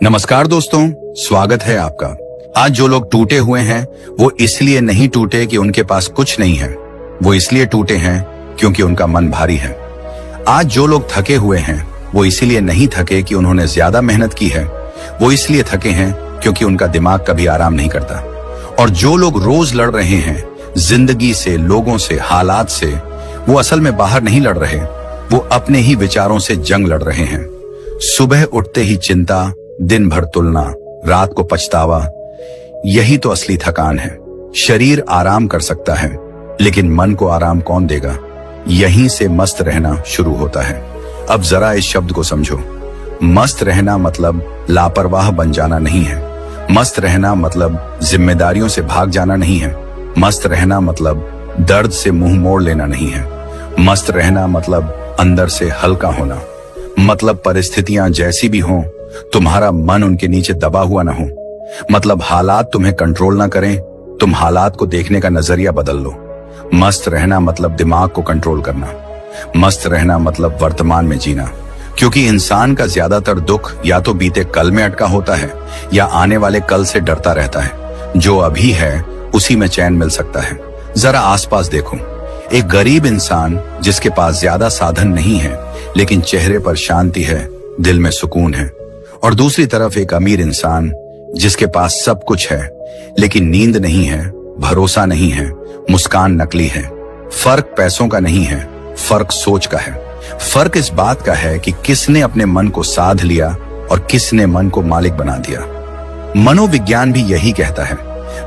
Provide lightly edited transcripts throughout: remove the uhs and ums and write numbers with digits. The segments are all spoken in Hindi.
नमस्कार दोस्तों, स्वागत है आपका। आज जो लोग टूटे हुए हैं वो इसलिए नहीं टूटे कि उनके पास कुछ नहीं है, वो इसलिए टूटे हैं क्योंकि उनका मन भारी है। आज जो लोग थके हुए हैं वो इसलिए नहीं थके कि उन्होंने ज्यादा मेहनत की है, वो इसलिए थके हैं क्योंकि उनका दिमाग कभी आराम नहीं करता। और जो लोग रोज लड़ रहे हैं जिंदगी से, लोगों से, हालात से, वो असल में बाहर नहीं लड़ रहे, वो अपने ही विचारों से जंग लड़ रहे हैं। सुबह उठते ही चिंता, दिन भर तुलना, रात को पछतावा, यही तो असली थकान है। शरीर आराम कर सकता है लेकिन मन को आराम कौन देगा? यहीं से मस्त रहना शुरू होता है। अब जरा इस शब्द को समझो। मस्त रहना मतलब लापरवाह बन जाना नहीं है। मस्त रहना मतलब जिम्मेदारियों से भाग जाना नहीं है। मस्त रहना मतलब दर्द से मुंह मोड़ लेना नहीं है। मस्त रहना मतलब अंदर से हल्का होना, मतलब परिस्थितियां जैसी भी हों तुम्हारा मन उनके नीचे दबा हुआ ना हो। मतलब हालात तुम्हें कंट्रोल ना करें, तुम हालात को देखने का नजरिया बदल लो। मस्त रहना मतलब दिमाग को कंट्रोल करना। मस्त रहना मतलब वर्तमान में जीना, क्योंकि इंसान का ज्यादातर दुख या तो बीते कल में अटका होता है या आने वाले कल से डरता रहता है। जो अभी है उसी में चैन मिल सकता है। जरा आसपास देखो, एक गरीब इंसान जिसके पास ज्यादा साधन नहीं है लेकिन चेहरे पर शांति है, दिल में सुकून है। और दूसरी तरफ एक अमीर इंसान जिसके पास सब कुछ है लेकिन नींद नहीं है, भरोसा नहीं है, मुस्कान नकली है। फर्क पैसों का नहीं है, फर्क सोच का है। फर्क इस बात का है कि किसने अपने मन को साध लिया और किसने मन को मालिक बना दिया। मनोविज्ञान भी यही कहता है।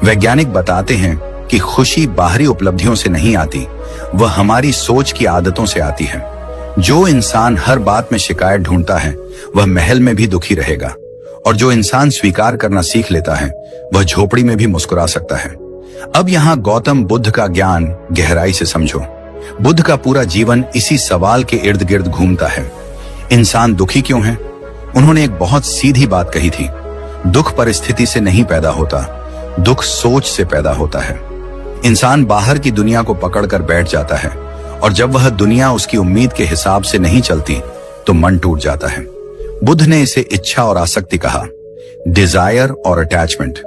वैज्ञानिक बताते हैं कि खुशी बाहरी उपलब्धियों से नहीं आती, वह हमारी सोच की आदतों से आती है। जो इंसान हर बात में शिकायत ढूंढता है वह महल में भी दुखी रहेगा, और जो इंसान स्वीकार करना सीख लेता है वह झोपड़ी में भी मुस्कुरा सकता है। अब यहाँ गौतम बुद्ध का ज्ञान गहराई से समझो। बुद्ध का पूरा जीवन इसी सवाल के इर्द गिर्द घूमता है, इंसान दुखी क्यों है? उन्होंने एक बहुत सीधी बात कही थी, दुख परिस्थिति से नहीं पैदा होता, दुख सोच से पैदा होता है। इंसान बाहर की दुनिया को पकड़कर बैठ जाता है और जब वह दुनिया उसकी उम्मीद के हिसाब से नहीं चलती तो मन टूट जाता है। बुद्ध ने इसे इच्छा और आसक्ति कहा, डिजायर और अटैचमेंट।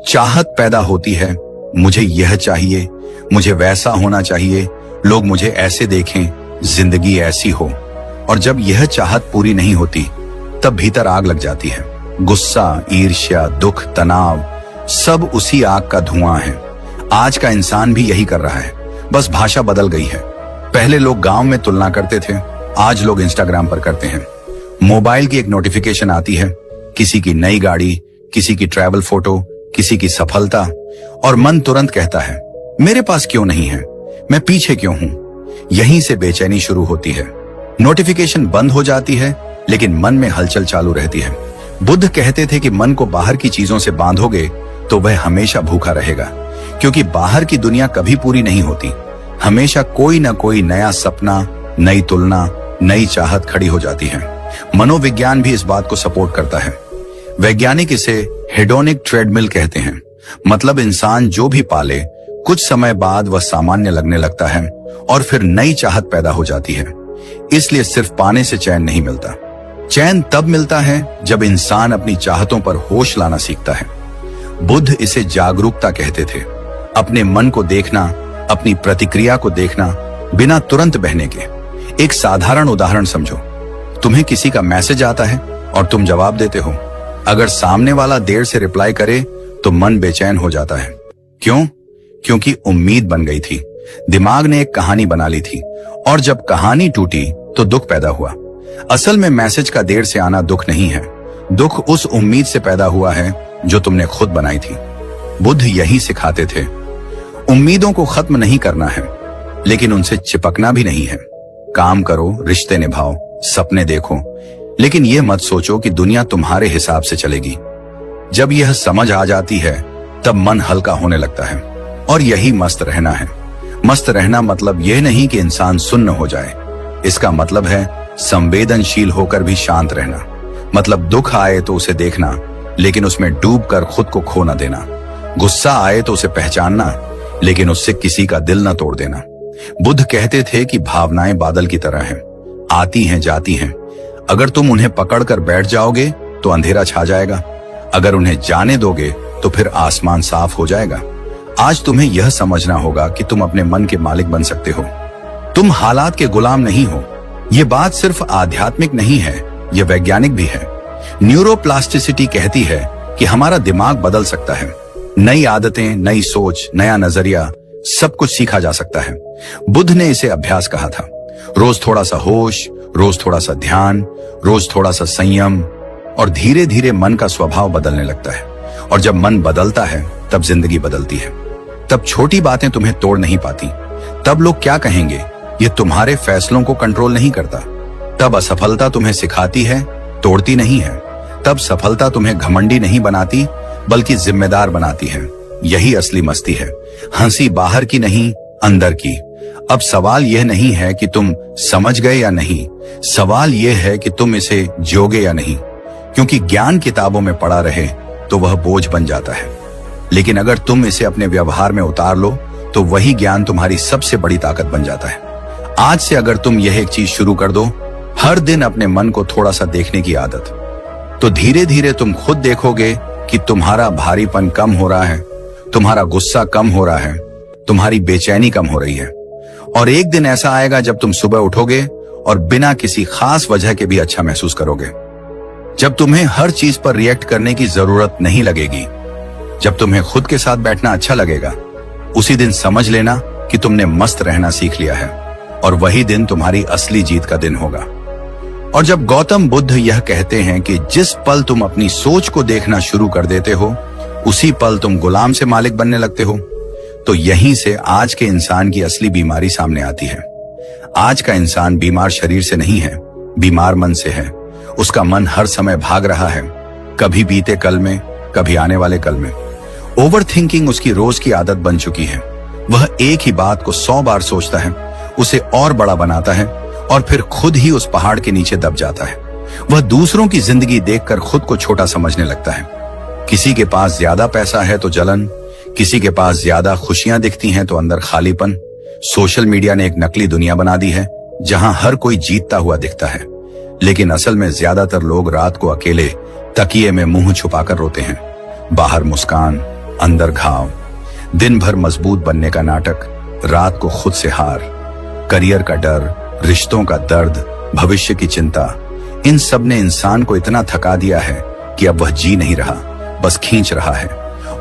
चाहत पैदा होती है, मुझे यह चाहिए, मुझे वैसा होना चाहिए, लोग मुझे ऐसे देखें, जिंदगी ऐसी हो। और जब यह चाहत पूरी नहीं होती तब भीतर आग लग जाती है। गुस्सा, ईर्ष्या, दुख, तनाव, सब उसी आग का धुआं है। आज का इंसान भी यही कर रहा है, बस भाषा बदल गई है। पहले लोग गांव में तुलना करते थे, आज लोग इंस्टाग्राम पर करते हैं। मोबाइल की एक नोटिफिकेशन आती है, किसी की नई गाड़ी, किसी की ट्रैवल फोटो, किसी की सफलता, और मन तुरंत कहता है मेरे पास क्यों नहीं है, मैं पीछे क्यों हूं। यहीं से बेचैनी शुरू होती है। नोटिफिकेशन बंद हो जाती है लेकिन मन में हलचल चालू रहती है। बुद्ध कहते थे कि मन को बाहर की चीजों से बांधोगे तो वह हमेशा भूखा रहेगा, क्योंकि बाहर की दुनिया कभी पूरी नहीं होती। हमेशा कोई ना कोई नया सपना, नई तुलना, नई चाहत खड़ी हो जाती है। मनोविज्ञान भी इस बात को सपोर्ट करता है। वैज्ञानिक इसे हेडोनिक ट्रेडमिल कहते हैं। मतलब इंसान जो भी पाले कुछ समय बाद वह सामान्य लगने लगता है और फिर नई चाहत पैदा हो जाती है। इसलिए सिर्फ पाने से चैन नहीं मिलता। चैन तब मिलता है जब इंसान अपनी चाहतों पर होश लाना सीखता है। बुद्ध इसे जागरूकता कहते थे। अपने मन को देखना, अपनी प्रतिक्रिया को देखना, बिना तुरंत बहने के। एक साधारण उदाहरण समझो, तुम्हें किसी का मैसेज आता है और तुम जवाब देते हो। अगर सामने वाला देर से रिप्लाई करे तो मन बेचैन हो जाता है। क्यों? क्योंकि उम्मीद बन गई थी, दिमाग ने एक कहानी बना ली थी, और जब कहानी टूटी तो दुख पैदा हुआ। असल में मैसेज का देर से आना दुख नहीं है, दुख उस उम्मीद से पैदा हुआ है जो तुमने खुद बनाई थी। बुद्ध यही सिखाते थे, उम्मीदों को खत्म नहीं करना है लेकिन उनसे चिपकना भी नहीं है। काम करो, रिश्ते निभाओ, सपने देखो, लेकिन यह मत सोचो कि दुनिया तुम्हारे हिसाब से चलेगी। जब यह समझ आ जाती है तब मन हल्का होने लगता है, और यही मस्त रहना है। मस्त रहना मतलब यह नहीं कि इंसान सुन्न हो जाए, इसका मतलब है संवेदनशील होकर भी शांत रहना। मतलब दुख आए तो उसे देखना लेकिन उसमें डूबकर खुद को खो न देना। गुस्सा आए तो उसे पहचानना लेकिन उससे किसी का दिल न तोड़ देना। बुद्ध कहते थे कि भावनाएं बादल की तरह हैं, आती हैं, जाती हैं। अगर तुम उन्हें पकड़कर बैठ जाओगे तो अंधेरा छा जाएगा। अगर उन्हें जाने दोगे तो फिर आसमान साफ हो जाएगा। आज तुम्हें यह समझना होगा कि तुम अपने मन के मालिक बन सकते हो। तुम हालात के गुलाम नहीं हो। यह बात सिर्फ आध्यात्मिक नहीं है, यह वैज्ञानिक भी है। न्यूरोप्लास्टिसिटी कहती है कि हमारा दिमाग बदल सकता है। नई आदतें, नई सोच, नया नजरिया, सब कुछ सीखा जा सकता है। बुद्ध ने इसे अभ्यास कहा था। रोज थोड़ा सा होश, रोज थोड़ा सा ध्यान, रोज थोड़ा सा संयम, और धीरे धीरे मन का स्वभाव बदलने लगता है। और जब मन बदलता है तब जिंदगी बदलती है। तब छोटी बातें तुम्हें तोड़ नहीं पाती। तब लोग क्या कहेंगे ये तुम्हारे फैसलों को कंट्रोल नहीं करता। तब असफलता तुम्हें सिखाती है, तोड़ती नहीं है। तब सफलता तुम्हें घमंडी नहीं बनाती बल्कि जिम्मेदार बनाती है। यही असली मस्ती है। हंसी बाहर की नहीं, अंदर की। अब सवाल यह नहीं है कि तुम समझ गए या नहीं, सवाल यह है कि तुम इसे जियोगे या नहीं। क्योंकि ज्ञान किताबों में पड़ा रहे तो वह बोझ बन जाता है, लेकिन अगर तुम इसे अपने व्यवहार में उतार लो तो वही ज्ञान तुम्हारी सबसे बड़ी ताकत बन जाता है। आज से अगर तुम यह एक चीज शुरू कर दो, हर दिन अपने मन को थोड़ा सा देखने की आदत, तो धीरे धीरे तुम खुद देखोगे कि तुम्हारा भारीपन कम हो रहा है, तुम्हारा गुस्सा कम हो रहा है, तुम्हारी बेचैनी कम हो रही है। और एक दिन ऐसा आएगा जब तुम सुबह उठोगे और बिना किसी खास वजह के भी अच्छा महसूस करोगे। जब तुम्हें हर चीज पर रिएक्ट करने की जरूरत नहीं लगेगी, जब तुम्हें खुद के साथ बैठना अच्छा लगेगा, उसी दिन समझ लेना कि तुमने मस्त रहना सीख लिया है। और वही दिन तुम्हारी असली जीत का दिन होगा। और जब गौतम बुद्ध यह कहते हैं कि जिस पल तुम अपनी सोच को देखना शुरू कर देते हो, उसी पल तुम गुलाम से मालिक बनने लगते हो, तो यहीं से आज के इंसान की असली बीमारी सामने आती है। आज का इंसान बीमार शरीर से नहीं है, बीमार मन से है। उसका मन हर समय भाग रहा है, कभी बीते कल में, कभी आने वाले कल में। ओवर थिंकिंग उसकी रोज की आदत बन चुकी है। वह एक ही बात को 100 बार सोचता है, उसे और बड़ा बनाता है और फिर खुद ही उस पहाड़ के नीचे दब जाता है। वह दूसरों की जिंदगी देखकर खुद को छोटा समझने लगता है। किसी के पास ज्यादा पैसा है तो जलन, किसी के पास ज्यादा खुशियां दिखती हैं तो अंदर खालीपन। सोशल मीडिया ने एक नकली दुनिया बना दी है जहां हर कोई जीतता हुआ दिखता है, लेकिन असल में ज्यादातर लोग रात को अकेले तकिए में मुंह छुपाकर रोते हैं। बाहर मुस्कान, अंदर घाव। दिन भर मजबूत बनने का नाटक, रात को खुद से हार। करियर का डर, रिश्तों का दर्द, भविष्य की चिंता, इन सब ने इंसान को इतना थका दिया है कि अब वह जी नहीं रहा, बस खींच रहा है।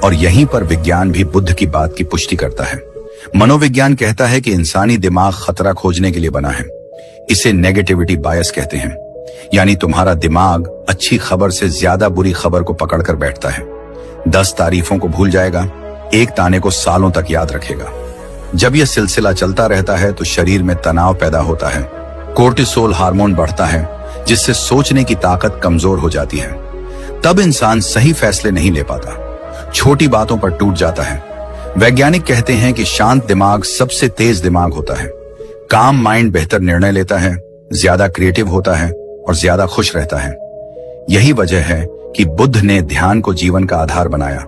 और यहीं पर विज्ञान भी बुद्ध की बात की पुष्टि करता है। मनोविज्ञान कहता है कि इंसानी दिमाग खतरा खोजने के लिए बना है। इसे नेगेटिविटी बायस कहते हैं, यानी तुम्हारा दिमाग अच्छी खबर से ज्यादा बुरी खबर को पकड़कर बैठता है। 10 तारीफों को भूल जाएगा, एक ताने को सालों तक याद रखेगा। जब यह सिलसिला चलता रहता है तो शरीर में तनाव पैदा होता है, कोर्टिसोल हार्मोन बढ़ता है, जिससे सोचने की ताकत कमजोर हो जाती है। तब इंसान सही फैसले नहीं ले पाता, छोटी बातों पर टूट जाता है। वैज्ञानिक कहते हैं कि शांत दिमाग सबसे तेज दिमाग होता है। काम माइंड बेहतर निर्णय लेता है, ज्यादा क्रिएटिव होता है और ज्यादा खुश रहता है। यही वजह है कि बुद्ध ने ध्यान को जीवन का आधार बनाया,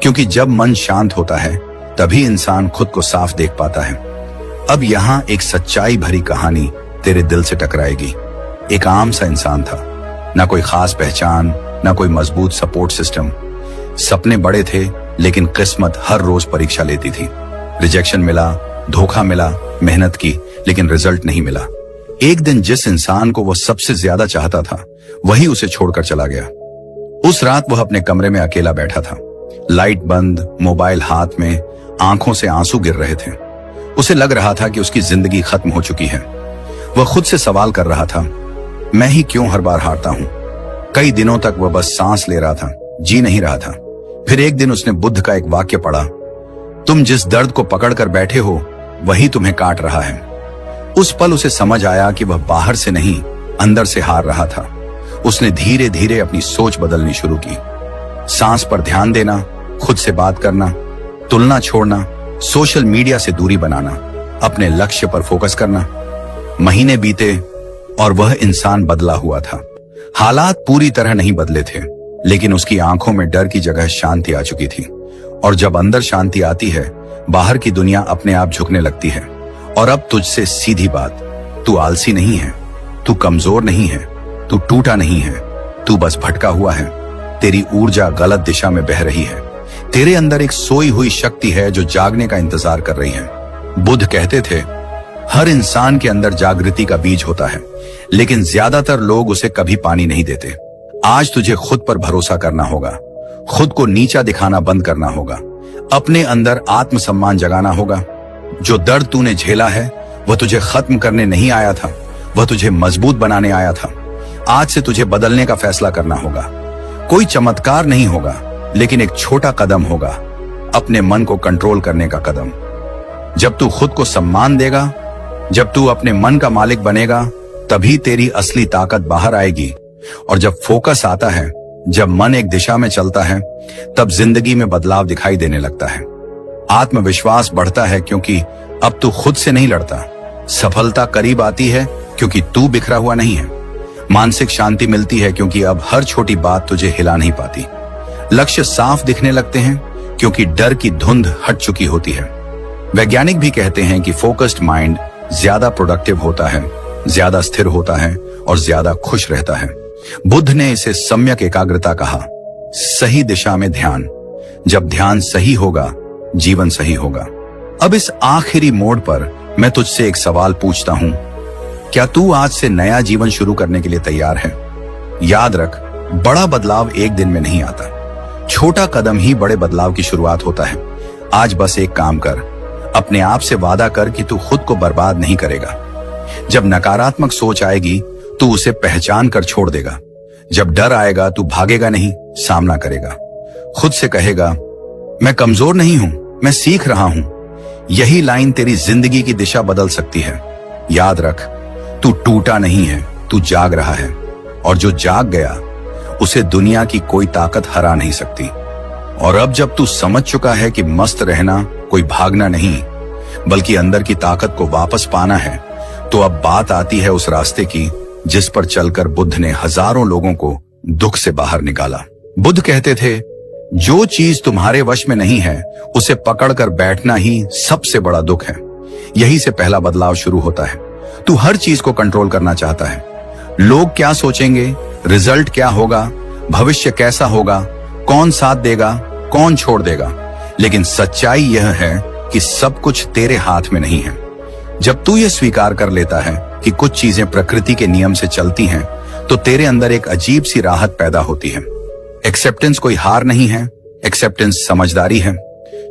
क्योंकि जब मन शांत होता है तभी इंसान खुद को साफ देख पाता है। अब यहाँ एक सच्चाई भरी कहानी तेरे दिल से टकराएगी। एक आम सा इंसान था, ना कोई खास पहचान, ना कोई मजबूत सपोर्ट सिस्टम। सपने बड़े थे, लेकिन किस्मत हर रोज परीक्षा लेती थी। रिजेक्शन मिला, धोखा मिला, मेहनत की, लेकिन रिजल्ट नहीं मिला। एक दिन जिस इंसान को वह सबसे ज्यादा चाहता था, वही उसे छोड़कर चला गया। उस रात वह अपने कमरे में अकेला बैठा था, लाइट बंद, मोबाइल हाथ में, आंखों से आंसू गिर रहे थे। उसे लग रहा था कि उसकी जिंदगी खत्म हो चुकी है। वह खुद से सवाल कर रहा था, मैं ही क्यों हर बार हारता हूं? कई दिनों तक वह बस सांस ले रहा था, जी नहीं रहा था। फिर एक दिन उसने बुद्ध का एक वाक्य पढ़ा, तुम जिस दर्द को पकड़कर बैठे हो वही तुम्हें काट रहा है। उस पल उसे समझ आया कि वह बाहर से नहीं, अंदर से हार रहा था। उसने धीरे धीरे अपनी सोच बदलनी शुरू की। सांस पर ध्यान देना, खुद से बात करना, तुलना छोड़ना, सोशल मीडिया से दूरी बनाना, अपने लक्ष्य पर फोकस करना। महीने बीते और वह इंसान बदला हुआ था। हालात पूरी तरह नहीं बदले थे, लेकिन उसकी आंखों में डर की जगह शांति आ चुकी थी। और जब अंदर शांति आती है, बाहर की दुनिया अपने आप झुकने लगती है। और अब तुझसे सीधी बात, तू आलसी नहीं है, तू कमजोर नहीं है, तू टूटा नहीं है, तू बस भटका हुआ है। तेरी ऊर्जा गलत दिशा में बह रही है। तेरे अंदर एक सोई हुई शक्ति है जो जागने का इंतजार कर रही है। बुद्ध कहते थे, हर इंसान के अंदर जागृति का बीज होता है, लेकिन ज्यादातर लोग उसे कभी पानी नहीं देते। आज तुझे खुद पर भरोसा करना होगा, खुद को नीचा दिखाना बंद करना होगा, अपने अंदर आत्मसम्मान जगाना होगा। जो दर्द तूने झेला है वह तुझे खत्म करने नहीं आया था, वह तुझे मजबूत बनाने आया था। आज से तुझे बदलने का फैसला करना होगा। कोई चमत्कार नहीं होगा, लेकिन एक छोटा कदम होगा, अपने मन को कंट्रोल करने का कदम। जब तू खुद को सम्मान देगा, जब तू अपने मन का मालिक बनेगा, तभी तेरी असली ताकत बाहर आएगी। और जब फोकस आता है, जब मन एक दिशा में चलता है, तब जिंदगी में बदलाव दिखाई देने लगता है। आत्मविश्वास बढ़ता है क्योंकि अब तू खुद से नहीं लड़ता। सफलता करीब आती है क्योंकि तू बिखरा हुआ नहीं है। मानसिक शांति मिलती है क्योंकि अब हर छोटी बात तुझे हिला नहीं पाती। लक्ष्य साफ दिखने लगते हैं क्योंकि डर की धुंध हट चुकी होती है। वैज्ञानिक भी कहते हैं कि फोकस्ड माइंड ज्यादा प्रोडक्टिव होता है, ज्यादा स्थिर होता है और ज्यादा खुश रहता है। बुद्ध ने इसे सम्यक एकाग्रता कहा, सही दिशा में ध्यान। जब ध्यान सही होगा, जीवन सही होगा। अब इस आखिरी मोड़ पर मैं तुझसे एक सवाल पूछता हूं, क्या तू आज से नया जीवन शुरू करने के लिए तैयार है? याद रख, बड़ा बदलाव एक दिन में नहीं आता, छोटा कदम ही बड़े बदलाव की शुरुआत होता है। आज बस एक काम कर, अपने आप से वादा कर कि तू खुद को बर्बाद नहीं करेगा। जब नकारात्मक सोच आएगी, तू उसे पहचान कर छोड़ देगा। जब डर आएगा, तू भागेगा नहीं, सामना करेगा। खुद से कहेगा, मैं कमजोर नहीं हूं, मैं सीख रहा हूं। यही लाइन तेरी जिंदगी की दिशा बदल सकती है। याद रख, तू टूटा नहीं है, तू जाग रहा है, और जो जाग गया उसे दुनिया की कोई ताकत हरा नहीं सकती। और अब जब तू समझ चुका है कि मस्त रहना कोई भागना नहीं, बल्कि अंदर की ताकत को वापस पाना है, तो अब बात आती है उस रास्ते की जिस पर चलकर बुद्ध ने हजारों लोगों को दुख से बाहर निकाला। बुद्ध कहते थे, जो चीज तुम्हारे वश में नहीं है उसे पकड़कर बैठना ही सबसे बड़ा दुख है। यही से पहला बदलाव शुरू होता है। तू हर चीज को कंट्रोल करना चाहता है। लोग क्या सोचेंगे, रिजल्ट क्या होगा, भविष्य कैसा होगा, कौन साथ देगा, कौन छोड़ देगा। लेकिन सच्चाई यह है कि सब कुछ तेरे हाथ में नहीं है। जब तू ये स्वीकार कर लेता है कि कुछ चीजें प्रकृति के नियम से चलती हैं, तो तेरे अंदर एक अजीब सी राहत पैदा होती है। एक्सेप्टेंस कोई हार नहीं है, एक्सेप्टेंस समझदारी है।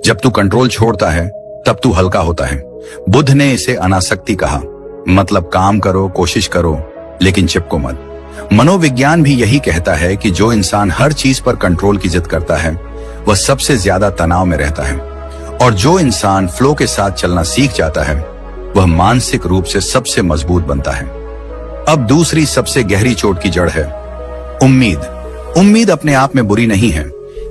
जब तू कंट्रोल छोड़ता है, तब तू हल्का होता है। बुद्ध ने इसे अनासक्ति कहा, मतलब काम करो, कोशिश करो, लेकिन चिपको मत। मनोविज्ञान भी यही कहता है कि जो इंसान हर चीज पर कंट्रोल की जिद करता है, वह सबसे ज्यादा तनाव में रहता है, और जो इंसान फ्लो के साथ चलना सीख जाता है, वह मानसिक रूप से सबसे मजबूत बनता है। अब दूसरी सबसे गहरी चोट की जड़ है उम्मीद। उम्मीद अपने आप में बुरी नहीं है,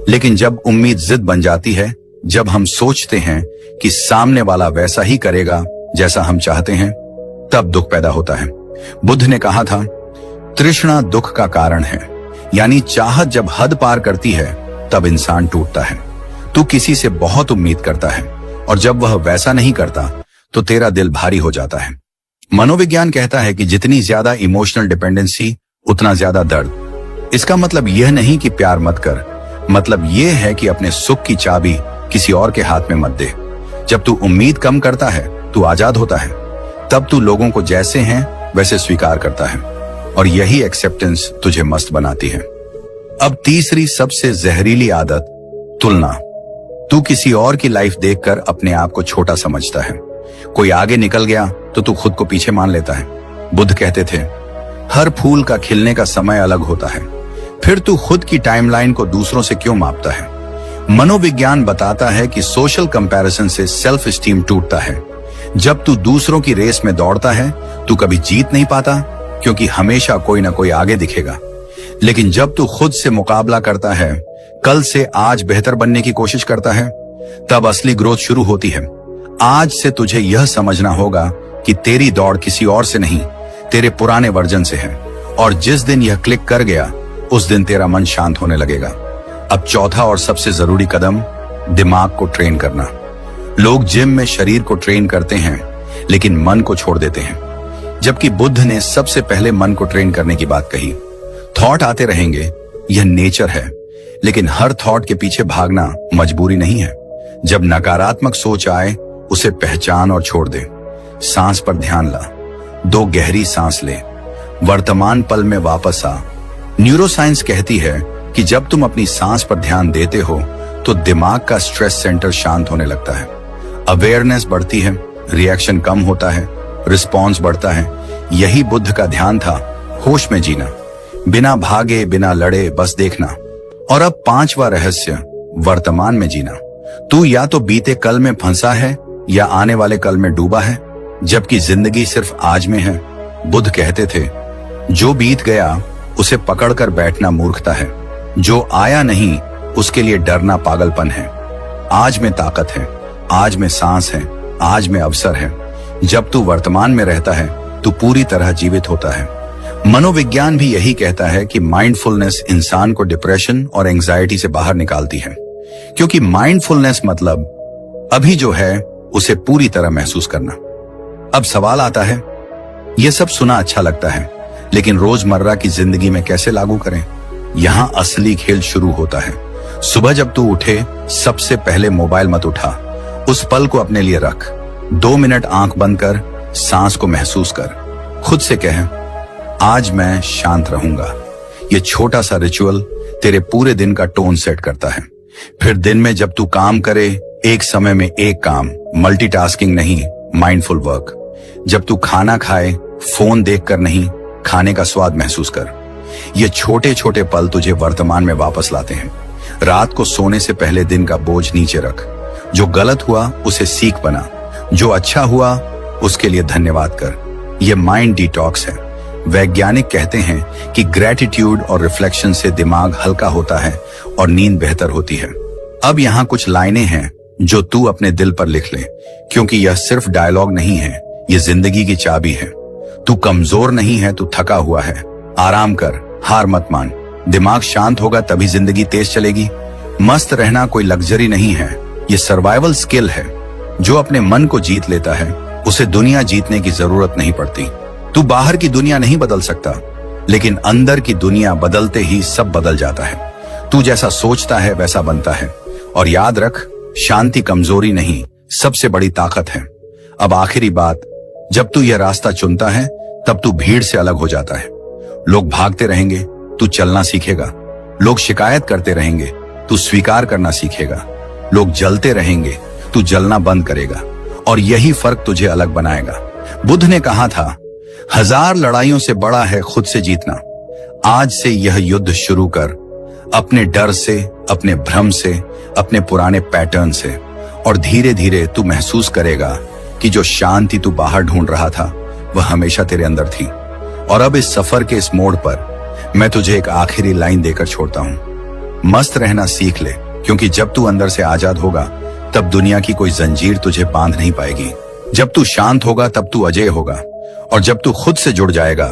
लेकिन जब उम्मीद जिद बन जाती है, जब हम सोचते हैं कि सामने वाला वैसा ही करेगा जैसा हम चाहते हैं, तब दुख पैदा होता है। बुद्ध ने कहा था, तृष्णा दुख का कारण है, यानी चाहत जब हद पार करती है, तब इंसान टूटता है। तू किसी से बहुत उम्मीद करता है, और जब वह वैसा नहीं करता, तो तेरा दिल भारी हो जाता है। मनोविज्ञान कहता है कि जितनी ज्यादा इमोशनल डिपेंडेंसी, उतना ज्यादा दर्द। इसका मतलब यह नहीं कि प्यार मत कर, मतलब यह है कि अपने सुख की चाबी किसी और के हाथ में मत दे। जब तू उम्मीद कम करता है, तू आजाद होता है। तब तू लोगों को जैसे हैं वैसे स्वीकार करता है, और यही एक्सेप्टेंस तुझे मस्त बनाती है। अब तीसरी सबसे जहरीली आदत, तुलना। तू किसी और की लाइफ देखकर अपने आप को छोटा समझता है। कोई आगे निकल गया तो तू खुद को पीछे मान लेता है। बुद्ध कहते थे, हर फूल का खिलने का समय अलग होता है, फिर तू खुद की टाइमलाइन को दूसरों से क्यों मापता है? मनोविज्ञान बताता है कि सोशल कंपैरिजन से सेल्फ एस्टीम टूटता है। जब तू दूसरों की रेस में दौड़ता है, तू कभी जीत नहीं पाता, क्योंकि हमेशा कोई ना कोई आगे दिखेगा। लेकिन जब तू खुद से मुकाबला करता है, कल से आज बेहतर बनने की कोशिश करता है, तब असली ग्रोथ शुरू होती है। आज से तुझे यह समझना होगा कि तेरी दौड़ किसी और से नहीं, तेरे पुराने वर्जन से है, और जिस दिन यह क्लिक कर गया, उस दिन तेरा मन शांत होने लगेगा। अब चौथा और सबसे जरूरी कदम, दिमाग को ट्रेन करना। लोग जिम में शरीर को ट्रेन करते हैं, लेकिन मन को छोड़ देते हैं, जबकि बुद्ध ने सबसे पहले मन को ट्रेन करने की बात कही। थॉट आते रहेंगे, यह नेचर है, लेकिन हर थॉट के पीछे भागना मजबूरी नहीं है। जब नकारात्मक सोच आए उसे पहचान और छोड़ दे। सांस पर ध्यान ला, 2 गहरी सांस ले, वर्तमान पल में वापस आ। न्यूरोसाइंस कहती है कि जब तुम अपनी सांस पर ध्यान देते हो तो दिमाग का स्ट्रेस सेंटर शांत होने लगता है, अवेयरनेस बढ़ती है, रिएक्शन कम होता है, रिस्पॉन्स बढ़ता है। यही बुद्ध का ध्यान था, होश में जीना, बिना भागे बिना लड़े बस देखना। और अब 5वां रहस्य, वर्तमान में जीना। तू या तो बीते कल में फंसा है या आने वाले कल में डूबा है, जबकि जिंदगी सिर्फ आज में है। बुद्ध कहते थे, जो बीत गया उसे पकड़कर बैठना मूर्खता है, जो आया नहीं उसके लिए डरना पागलपन है। आज में ताकत है, आज में सांस है, आज में अवसर है। जब तू वर्तमान में रहता है तू पूरी तरह जीवित होता है। मनोविज्ञान भी यही कहता है कि माइंडफुलनेस इंसान को डिप्रेशन और एंजाइटी से बाहर निकालती है, क्योंकि माइंडफुलनेस मतलब अभी जो है उसे पूरी तरह महसूस करना। अब सवाल आता है, यह सब सुना अच्छा लगता है, लेकिन रोजमर्रा की जिंदगी में कैसे लागू करें? यहां असली खेल शुरू होता है। सुबह जब तू उठे, सबसे पहले मोबाइल मत उठा, उस पल को अपने लिए रख। 2 मिनट आंख बंद कर, सांस को महसूस कर, खुद से कह, आज मैं शांत रहूंगा। ये छोटा सा रिचुअल तेरे पूरे दिन का टोन सेट करता है। फिर दिन में जब तू काम करे, एक समय में एक काम, मल्टीटास्किंग नहीं, माइंडफुल वर्क। जब तू खाना खाए, फोन देखकर नहीं, खाने का स्वाद महसूस कर। ये छोटे छोटे पल तुझे वर्तमान में वापस लाते हैं। रात को सोने से पहले दिन का बोझ नीचे रख। जो गलत हुआ उसे सीख बना, जो अच्छा हुआ उसके लिए धन्यवाद कर। यह माइंड डिटॉक्स है। वैज्ञानिक कहते हैं कि ग्रेटिट्यूड और रिफ्लेक्शन से दिमाग हल्का होता है और नींद बेहतर होती है। अब यहाँ कुछ लाइनें हैं जो तू अपने दिल पर लिख ले, क्योंकि यह सिर्फ डायलॉग नहीं है, यह जिंदगी की चाबी है। तू कमजोर नहीं है, तू थका हुआ है। आराम कर, हार मत मान। दिमाग शांत होगा तभी जिंदगी तेज चलेगी। मस्त रहना कोई लग्जरी नहीं है, ये सर्वाइवल स्किल है। जो अपने मन को जीत लेता है उसे दुनिया जीतने की जरूरत नहीं पड़ती। तू बाहर की दुनिया नहीं बदल सकता, लेकिन अंदर की दुनिया बदलते ही सब बदल जाता है। तू जैसा सोचता है वैसा बनता है। और याद रख, शांति कमजोरी नहीं, सबसे बड़ी ताकत है। अब आखिरी बात, जब तू यह रास्ता चुनता है तब तू भीड़ से अलग हो जाता है। लोग भागते रहेंगे, तू चलना सीखेगा। लोग शिकायत करते रहेंगे, तू स्वीकार करना सीखेगा। लोग जलते रहेंगे, तू जलना बंद करेगा। और यही फर्क तुझे अलग बनाएगा। बुद्ध ने कहा था, 1000 लड़ाइयों से बड़ा है खुद से जीतना। आज से यह युद्ध शुरू कर, अपने डर से, अपने भ्रम से, अपने पुराने पैटर्न से। और धीरे धीरे तू महसूस करेगा कि जो शांति तू बाहर ढूंढ रहा था वह हमेशा तेरे अंदर थी। और अब इस सफर के इस मोड़ पर मैं तुझे एक आखिरी लाइन देकर छोड़ता हूं। मस्त रहना सीख ले, क्योंकि जब तू अंदर से आजाद होगा तब दुनिया की कोई जंजीर तुझे बांध नहीं पाएगी। जब तू शांत होगा तब तू अजय होगा। और जब तू खुद से जुड़ जाएगा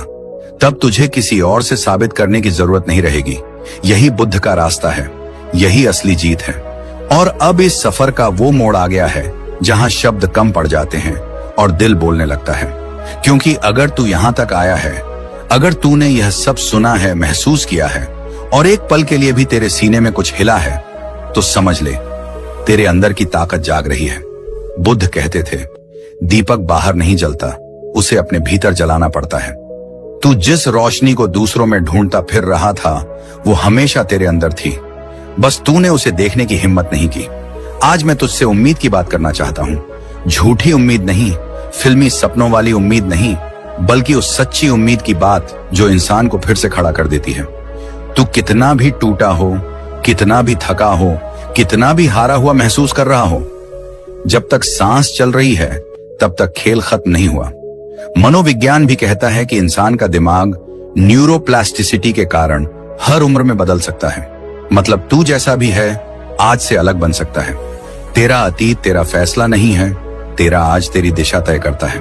तब तुझे किसी और से साबित करने की जरूरत नहीं रहेगी। यही बुद्ध का रास्ता है, यही असली जीत है। और अब इस सफर का वो मोड़ आ गया है जहां शब्द कम पड़ जाते हैं और दिल बोलने लगता है। क्योंकि अगर तू यहां तक आया है, अगर तूने यह सब सुना है, महसूस किया है और एक पल के लिए भी तेरे सीने में कुछ हिला है, तो समझ ले तेरे अंदर की ताकत जाग रही है। बुद्ध कहते थे, दीपक बाहर नहीं जलता, उसे अपने भीतर जलाना पड़ता है। तू जिस रोशनी को दूसरों में ढूंढता फिर रहा था वो हमेशा तेरे अंदर थी, बस तूने उसे देखने की हिम्मत नहीं की। आज मैं तुझसे उम्मीद की बात करना चाहता हूं। झूठी उम्मीद नहीं, फिल्मी सपनों वाली उम्मीद नहीं, बल्कि उस सच्ची उम्मीद की बात जो इंसान को फिर से खड़ा कर देती है। तू कितना भी टूटा हो, कितना भी थका हो, कितना भी हारा हुआ महसूस कर रहा हो, जब तक सांस चल रही है तब तक खेल खत्म नहीं हुआ। मनोविज्ञान भी कहता है कि इंसान का दिमाग न्यूरोप्लास्टिसिटी के कारण हर उम्र में बदल सकता है। मतलब तू जैसा भी है आज से अलग बन सकता है। तेरा अतीत तेरा फैसला नहीं है, तेरा आज तेरी दिशा तय करता है।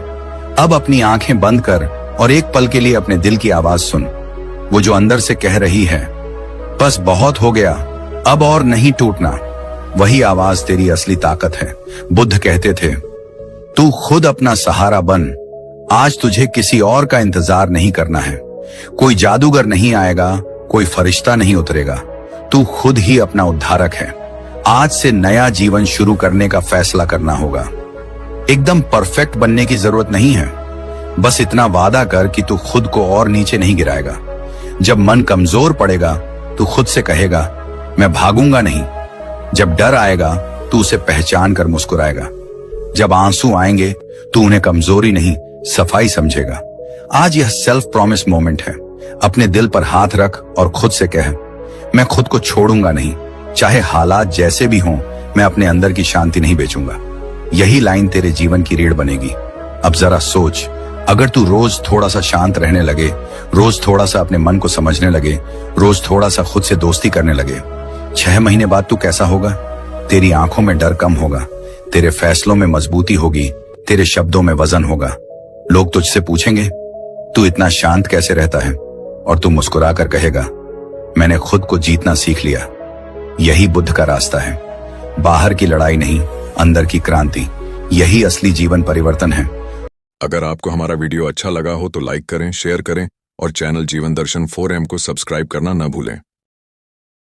अब अपनी आंखें बंद कर और एक पल के लिए अपने दिल की आवाज सुन, वो जो अंदर से कह रही है, बस बहुत हो गया, अब और नहीं टूटना। वही आवाज तेरी असली ताकत है। बुद्ध कहते थे, तू खुद अपना सहारा बन। आज तुझे किसी और का इंतजार नहीं करना है। कोई जादूगर नहीं आएगा, कोई फरिश्ता नहीं उतरेगा, तू खुद ही अपना उद्धारक है। आज से नया जीवन शुरू करने का फैसला करना होगा। एकदम परफेक्ट बनने की जरूरत नहीं है, बस इतना वादा कर कि तू खुद को और नीचे नहीं गिराएगा। जब मन कमजोर पड़ेगा तू खुद से कहेगा मैं भागूंगा नहीं। जब डर आएगा तू उसे पहचान कर मुस्कुराएगा। जब आंसू आएंगे तू उन्हें कमजोरी नहीं सफाई समझेगा। आज यह सेल्फ प्रॉमिस मोमेंट है। अपने दिल पर हाथ रख और खुद से कह मैं खुद को छोड़ूंगा नहीं, चाहे हालात जैसे भी हों, मैं अपने अंदर की शांति नहीं बेचूंगा। यही लाइन तेरे जीवन की रीढ़ बनेगी। अब जरा सोच, अगर तू रोज थोड़ा सा शांत रहने लगे, रोज थोड़ा सा अपने मन को समझने लगे, रोज थोड़ा सा खुद से दोस्ती करने लगे, 6 महीने बाद तू कैसा होगा? तेरी आंखों में डर कम होगा, तेरे फैसलों में मजबूती होगी, तेरे शब्दों में वजन होगा। लोग तुझसे पूछेंगे तू इतना शांत कैसे रहता है, और तू मुस्कुरा कर कहेगा मैंने खुद को जीतना सीख लिया। यही बुद्ध का रास्ता है। बाहर की लड़ाई नहीं, अंदर की क्रांति। यही असली जीवन परिवर्तन है। अगर आपको हमारा वीडियो अच्छा लगा हो तो लाइक करें, शेयर करें और चैनल जीवन दर्शन 4M को सब्सक्राइब करना न भूलें।